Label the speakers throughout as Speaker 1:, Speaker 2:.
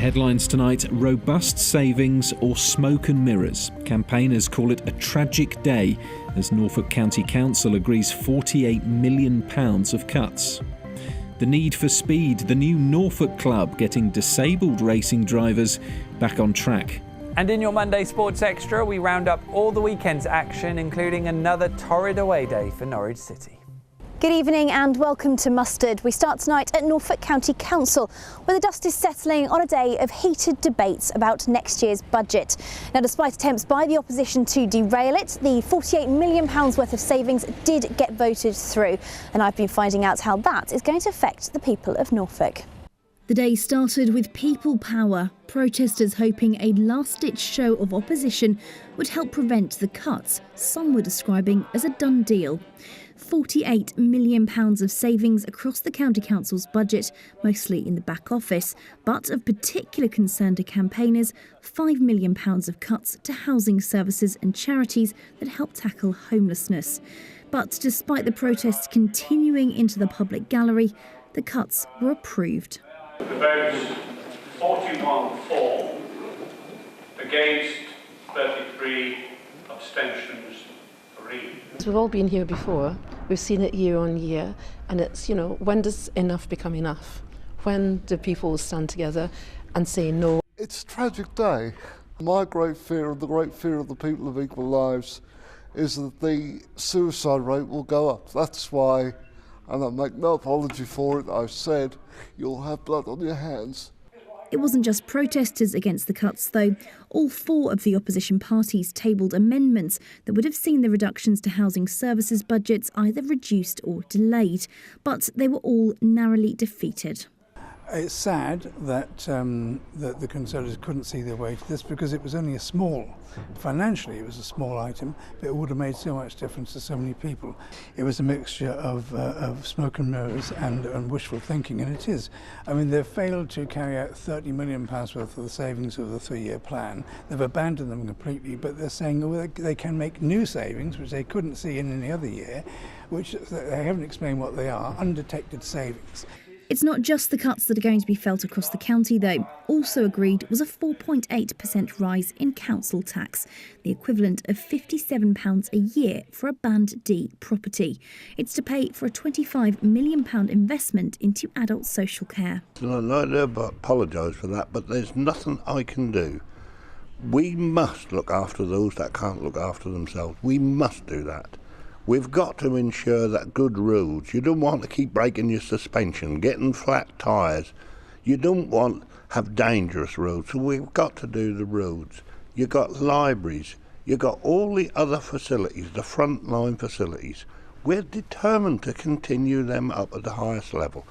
Speaker 1: Headlines tonight: robust savings or smoke and mirrors. Campaigners call it a tragic day as Norfolk County Council agrees £48 million of cuts. The need for speed, the new Norfolk Club getting disabled racing drivers back on track.
Speaker 2: And in your Monday Sports Extra, we round up all the weekend's action, including another torrid away day for Norwich City.
Speaker 3: Good evening and welcome to Mustard. We start tonight at Norfolk County Council, where the dust is settling on a day of heated debates about next year's budget. Now, despite attempts by the opposition to derail it, the £48 million worth of savings did get voted through, and I've been finding out how that is going to affect the people of Norfolk. The day started with people power, protesters hoping a last-ditch show of opposition would help prevent the cuts some were describing as a done deal. £48 million of savings across the County Council's budget, mostly in the back office, but of particular concern to campaigners, £5 million of cuts to housing services and charities that help tackle homelessness. But despite the protests continuing into the public gallery, the cuts were approved.
Speaker 4: The votes 41 for, against 33, abstentions 3.
Speaker 5: We've all been here before. We've seen it year on year, and it's, when does enough become enough? When do people stand together and say no?
Speaker 6: It's a tragic day. My great fear, and the great fear of the people of Equal Lives, is that the suicide rate will go up. That's why, and I make no apology for it, I've said you'll have blood on your hands.
Speaker 3: It wasn't just protesters against the cuts, though. All four of the opposition parties tabled amendments that would have seen the reductions to housing services budgets either reduced or delayed, but they were all narrowly defeated.
Speaker 7: It's sad that the Conservatives couldn't see their way to this because it was only financially it was a small item, but it would have made so much difference to so many people. It was a mixture of smoke and mirrors and wishful thinking, and it is. I mean, they've failed to carry out £30 million worth of the savings of the 3-year plan. They've abandoned them completely, but they're saying they can make new savings, which they couldn't see in any other year, which they haven't explained what they are, undetected savings.
Speaker 3: It's not just the cuts that are going to be felt across the county, though. Also agreed was a 4.8% rise in council tax, the equivalent of £57 a year for a Band D property. It's to pay for a £25 million investment into adult social care.
Speaker 8: I do apologise for that, but there's nothing I can do. We must look after those that can't look after themselves. We must do that. We've got to ensure that good roads. You don't want to keep breaking your suspension, getting flat tyres. You don't want to have dangerous roads, so we've got to do the roads. You've got libraries. You've got all the other facilities, the frontline facilities. We're determined to continue them up at the highest level.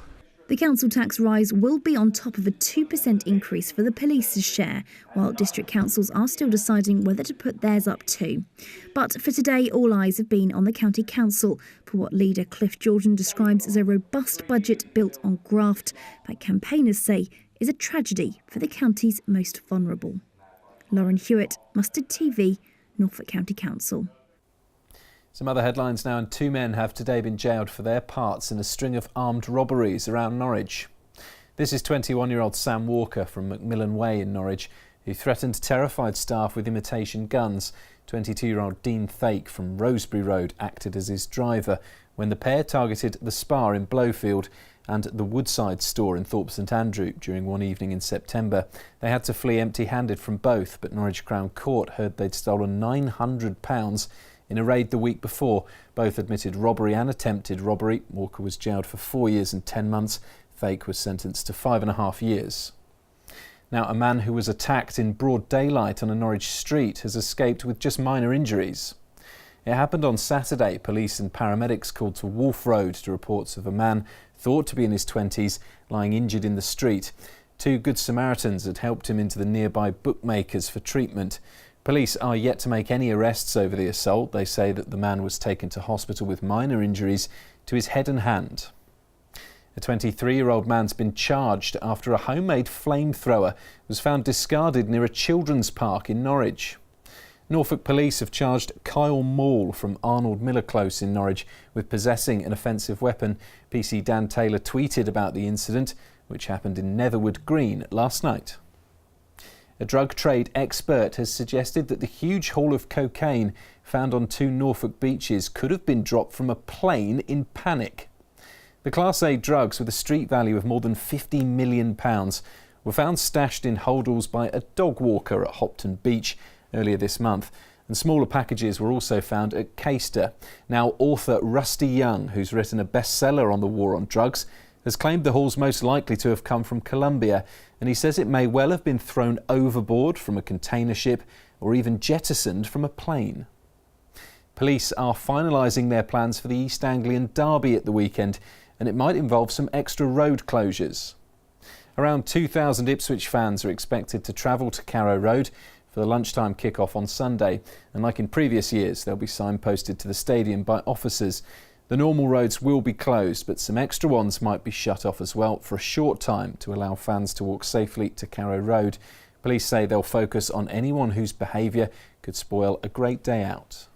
Speaker 3: The council tax rise will be on top of a 2% increase for the police's share, while district councils are still deciding whether to put theirs up too. But for today, all eyes have been on the county council for what leader Cliff Jordan describes as a robust budget built on graft, but campaigners say is a tragedy for the county's most vulnerable. Lauren Hewitt, Mustard TV, Norfolk County Council.
Speaker 1: Some other headlines now, and 2 men have today been jailed for their parts in a string of armed robberies around Norwich. This is 21-year-old Sam Walker from Macmillan Way in Norwich, who threatened terrified staff with imitation guns. 22-year-old Dean Thake from Rosebery Road acted as his driver when the pair targeted the Spar in Blowfield and the Woodside store in Thorpe St Andrew during one evening in September. They had to flee empty-handed from both, but Norwich Crown Court heard they'd stolen £900 in a raid the week before. Both admitted robbery and attempted robbery. Walker was jailed for 4 years and 10 months. Thake was sentenced to 5.5 years. Now, a man who was attacked in broad daylight on a Norwich street has escaped with just minor injuries. It happened on Saturday. Police and paramedics called to Wolf Road to reports of a man thought to be in his 20s lying injured in the street. 2 Good Samaritans had helped him into the nearby Bookmakers for treatment. Police are yet to make any arrests over the assault. They say that the man was taken to hospital with minor injuries to his head and hand. A 23-year-old man's been charged after a homemade flamethrower was found discarded near a children's park in Norwich. Norfolk Police have charged Kyle Maul from Arnold Miller Close in Norwich with possessing an offensive weapon. PC Dan Taylor tweeted about the incident, which happened in Netherwood Green last night. A drug trade expert has suggested that the huge haul of cocaine found on 2 Norfolk beaches could have been dropped from a plane in panic. The Class A drugs with a street value of more than £50 million were found stashed in holdalls by a dog walker at Hopton Beach earlier this month. And smaller packages were also found at Caister. Now, author Rusty Young, who's written a bestseller on the war on drugs, has claimed the haul's most likely to have come from Colombia, and he says it may well have been thrown overboard from a container ship or even jettisoned from a plane. Police are finalising their plans for the East Anglian Derby at the weekend, and it might involve some extra road closures. Around 2,000 Ipswich fans are expected to travel to Carrow Road for the lunchtime kick-off on Sunday, and like in previous years, they'll be signposted to the stadium by officers. The normal roads will be closed, but some extra ones might be shut off as well for a short time to allow fans to walk safely to Carrow Road. Police say they'll focus on anyone whose behaviour could spoil a great day out.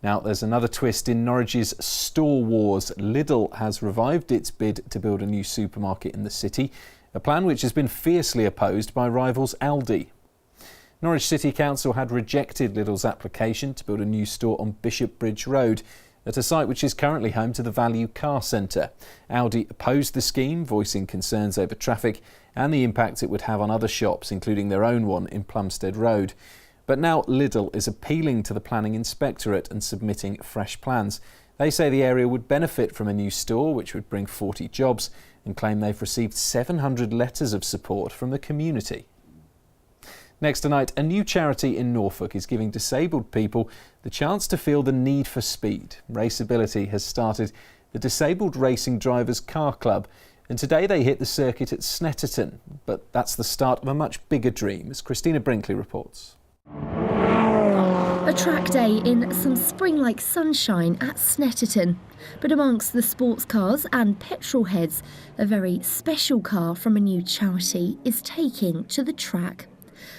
Speaker 1: Now, there's another twist in Norwich's store wars. Lidl has revived its bid to build a new supermarket in the city, a plan which has been fiercely opposed by rivals Aldi. Norwich City Council had rejected Lidl's application to build a new store on Bishopbridge Road at a site which is currently home to the Value Car Centre. Aldi opposed the scheme, voicing concerns over traffic and the impact it would have on other shops, including their own one in Plumstead Road. But now Lidl is appealing to the Planning Inspectorate and submitting fresh plans. They say the area would benefit from a new store, which would bring 40 jobs, and claim they've received 700 letters of support from the community. Next tonight, a new charity in Norfolk is giving disabled people the chance to feel the need for speed. Raceability has started the Disabled Racing Drivers Car Club, and today they hit the circuit at Snetterton. But that's the start of a much bigger dream, as Christina Brinkley reports.
Speaker 9: A track day in some spring-like sunshine at Snetterton. But amongst the sports cars and petrol heads, a very special car from a new charity is taking to the track.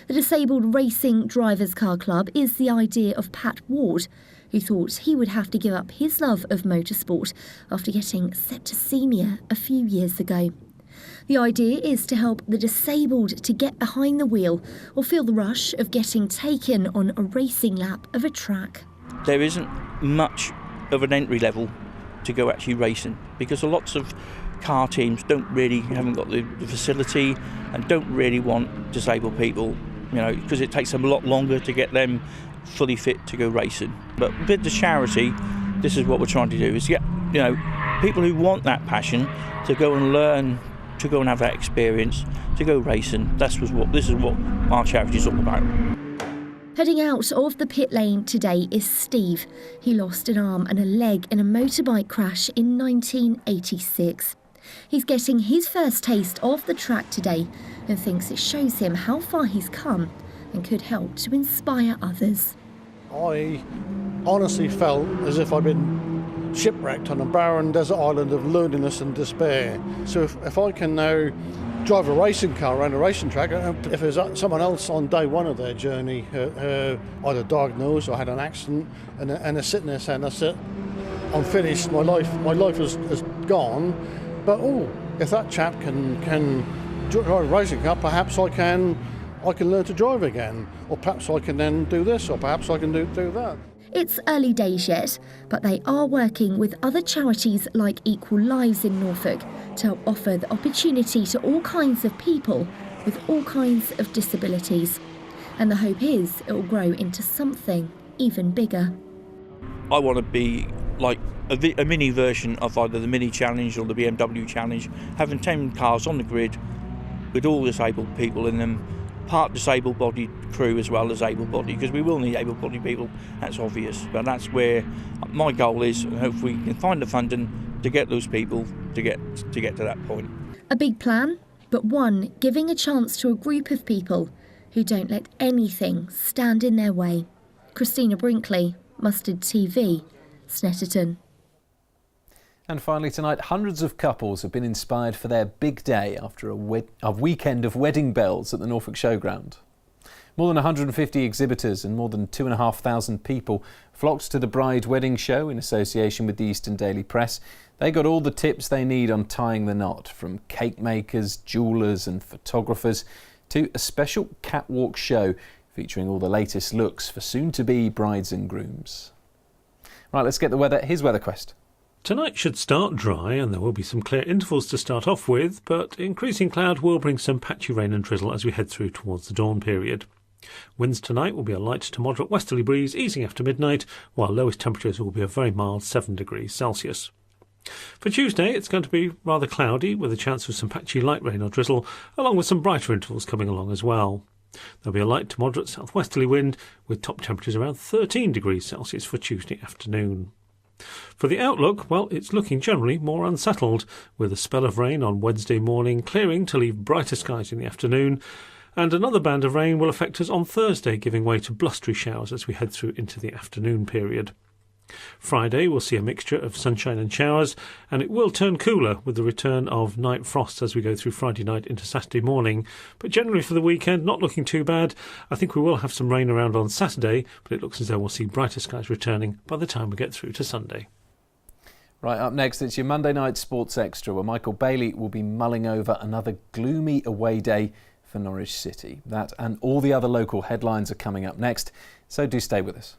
Speaker 9: The Disabled Racing Drivers Car Club is the idea of Pat Ward, who thought he would have to give up his love of motorsport after getting septicemia a few years ago. The idea is to help the disabled to get behind the wheel or feel the rush of getting taken on a racing lap of a track.
Speaker 10: There isn't much of an entry level to go actually racing because lots of car teams haven't got the facility and don't really want disabled people, because it takes them a lot longer to get them fully fit to go racing. But with the charity, this is what we're trying to do, is get people who want that passion to go and learn, to go and have that experience, to go racing. This is what our charity is all about.
Speaker 9: Heading out of the pit lane today is Steve. He lost an arm and a leg in a motorbike crash in 1986. He's getting his first taste of the track today and thinks it shows him how far he's come and could help to inspire others.
Speaker 11: I honestly felt as if I'd been shipwrecked on a barren desert island of loneliness and despair. So if I can now drive a racing car around a racing track, if there's someone else on day one of their journey either diagnosed or had an accident and they're sitting there saying, that's it, I'm finished, my life is gone, but if that chap can drive a racing car, perhaps I can learn to drive again, or perhaps I can then do this, or perhaps I can do that.
Speaker 9: It's early days yet, but they are working with other charities like Equal Lives in Norfolk to help offer the opportunity to all kinds of people with all kinds of disabilities. And the hope is it will grow into something even bigger.
Speaker 10: I want to be like a mini version of either the Mini Challenge or the BMW Challenge, having 10 cars on the grid with all disabled people in them, part disabled-bodied crew as well as able-bodied, because we will need able-bodied people, that's obvious. But that's where my goal is, and hopefully we can find the funding to get those people to get to that point.
Speaker 9: A big plan, but one giving a chance to a group of people who don't let anything stand in their way. Christina Brinkley, Mustard TV, Snetterton.
Speaker 1: And finally tonight, hundreds of couples have been inspired for their big day after a weekend of wedding bells at the Norfolk Showground. More than 150 exhibitors and more than 2,500 people flocked to the Bride Wedding Show in association with the Eastern Daily Press. They got all the tips they need on tying the knot, from cake makers, jewellers and photographers to a special catwalk show featuring all the latest looks for soon-to-be brides and grooms. Right, let's get the weather. Here's Weather Quest.
Speaker 12: Tonight should start dry and there will be some clear intervals to start off with, but increasing cloud will bring some patchy rain and drizzle as we head through towards the dawn period. Winds tonight will be a light to moderate westerly breeze easing after midnight, while lowest temperatures will be a very mild 7 degrees Celsius. For Tuesday, it's going to be rather cloudy with a chance of some patchy light rain or drizzle, along with some brighter intervals coming along as well. There'll be a light to moderate southwesterly wind with top temperatures around 13 degrees Celsius for Tuesday afternoon. For the outlook, well, it's looking generally more unsettled, with a spell of rain on Wednesday morning clearing to leave brighter skies in the afternoon, and another band of rain will affect us on Thursday, giving way to blustery showers as we head through into the afternoon period. Friday will see a mixture of sunshine and showers, and it will turn cooler with the return of night frosts as we go through Friday night into Saturday morning. But generally for the weekend, not looking too bad. I think we will have some rain around on Saturday, but it looks as though we'll see brighter skies returning by the time we get through to Sunday.
Speaker 1: Right, up next, it's your Monday Night Sports Extra, where Michael Bailey will be mulling over another gloomy away day for Norwich City. That and all the other local headlines are coming up next, so do stay with us.